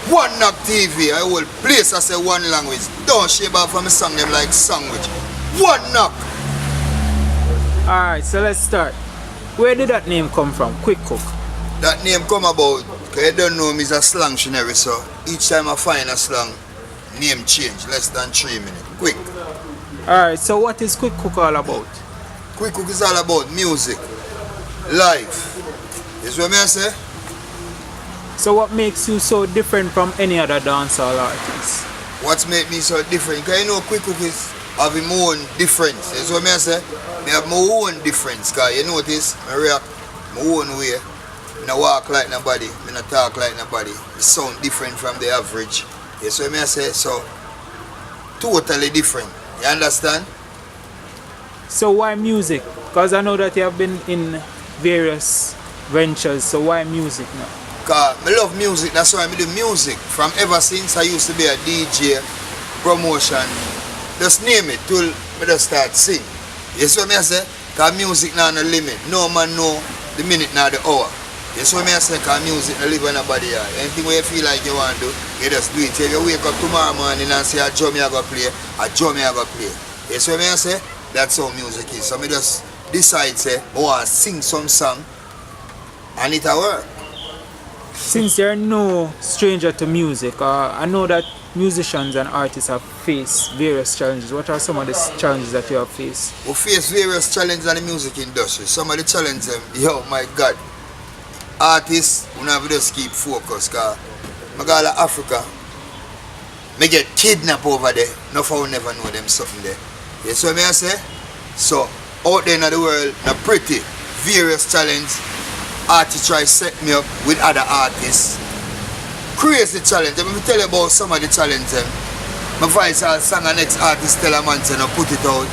One Knock TV, I will place I say one language. Don't shave off from a song them like sandwich. One Knock. Alright, so let's start. Where did that name come from? Quick Cook. That name come about, because you don't know me is a slang dictionary, so each time I find a slang, name change, less than 3 minutes. Quick. Alright, so what is Quick Cook all about? Quick Cook is all about music, life. Is what me I say? So what makes you so different from any other dancehall artist? What make me so different? Because you know Quick Cook is having my own difference. Is what me I say? I have my own difference, because you notice, I react my own way. I don't walk like nobody, I don't talk like nobody. It sound different from the average. You see what I say? So, totally different. You understand? So why music? Because I know that you have been in various ventures, so why music now? Because I love music, that's why I do music. From ever since I used to be a DJ, promotion, just name it till I just start sing. You see what I say? Because music not no limit. No man know the minute nor the hour. You see what I say? Because music not live on nobody yard. Anything where you feel like you want to do, you just do it. If you wake up tomorrow morning and say a drum you go play, a drum you go play. You see what I say? That's how music is. So I just decide say, I want to sing some song and it will work. Since you're no stranger to music, I know that musicians and artists have faced various challenges. What are some of the challenges that you have faced? We face various challenges in the music industry. Some of the challenges, yo, my God. Artists, we have to just keep focused, because I go to Africa, I get kidnapped over there. No for will never know them something there. You see what I say? So, out there in the world, the pretty, various challenges, artists try to set me up with other artists. Crazy challenge. Let me tell you about some of the challenges. My voice has sang the next artist tell a man to put it out.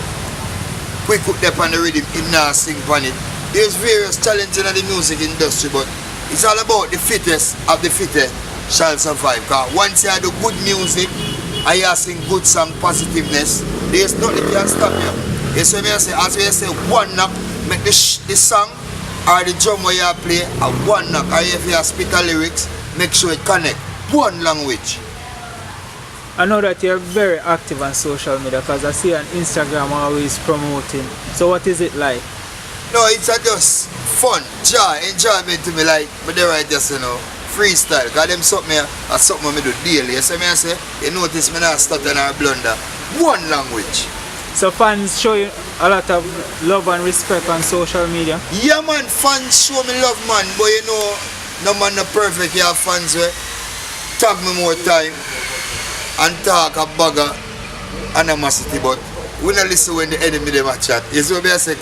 Quick Cook up on the rhythm, him now sing on it. There's various challenges in the music industry, but it's all about the fittest of the fittest shall survive. Because once you do good music and you sing good song, positiveness, there's nothing can stop you. You see what I say? As we say, one knock, make the song or the drum where you play a one knock. Or if you spit the lyrics, make sure it connect. One language. I know that you're very active on social media because I see on Instagram always promoting. So what is it like? No, it's just fun, joy, enjoyment to me, like, but they write just, freestyle. Because them something I do daily. You see me I say, you notice me not stutter or blunder. One language. So fans show you a lot of love and respect on social media? Yeah man, fans show me love man, but you know, no man not perfect. You have fans where tag me more time and talk a bugger animosity, but we don't listen when the enemy them a chat. You see what I say?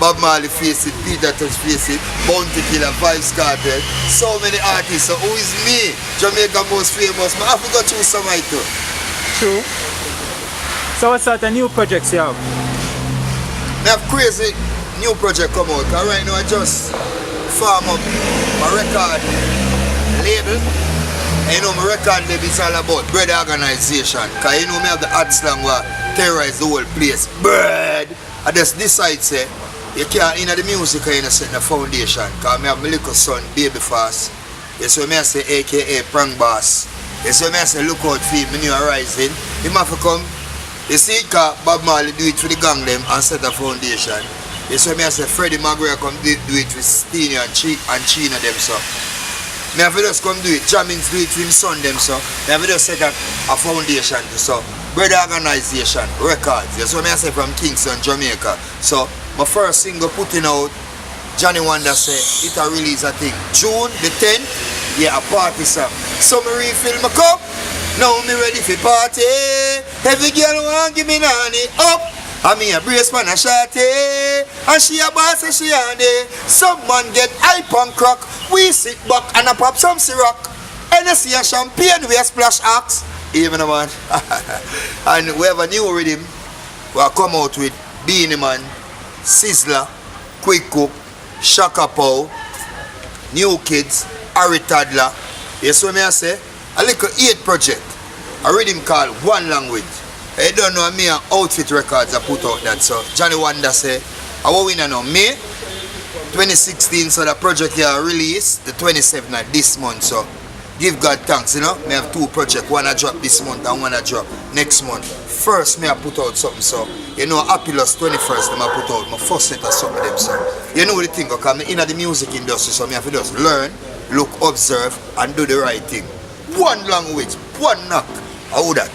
Bob Marley face it, Peter Tosh face it, Bounty Killer, Vybz Kartel, so many artists. So who is me? Jamaica most famous. I have to go through some I too. True. So what sort of new projects you have? I have crazy new project come out. Cause right now I just farm up my record label. And you know my record label is all about bread organization. Cause you know me have the hot slang where terrorize the whole place. Bread! I just decide say you can't in the music and set the foundation. Cause I have my little son, Baby Fast. You see me I say aka Prank Boss. You see me I say look out for me new rising. Him have to come. You see cause Bob Marley do it for the gang them and set a foundation. You see me I say Freddie McGregor come do it with Steenie and China them so. Me have to just come do it. Jammins do it with his son them so. Me have to just set a foundation to so. Bread Organization, records. That's what I say from Kingston, Jamaica. So, my first single putting out, Johnny Wonder say, it a release a thing. June the 10th, yeah, a party song. So me refill my cup, now me ready for party. Every girl want give me nanny up. I mean a brace man a shorty, and she a boss and she on there. Some man get hype and crack, we sit back and a pop some syrup. And I see a champagne, we a splash axe. Even a man. And we have a new rhythm. We'll come out with Beanie Man, Sizzler, Quick Cook, Shaka Pow, New Kids, Harry Toddler. You see what I say? A little 8 project. A rhythm called One Language. I don't know me and Outfit Records I put out that. So Johnny Wonder say, I will win now me, 2016, so the project here released the 27th of this month, so give God thanks, you know. Me have 2 projects, one I drop this month and one I drop next month. First, me I put out something, so you know, Apilus 21st, them I put out my first set of something them, so you know the thing, because I'm in the music industry, so me have to just learn, look, observe, and do the right thing. One language, one knock, how that?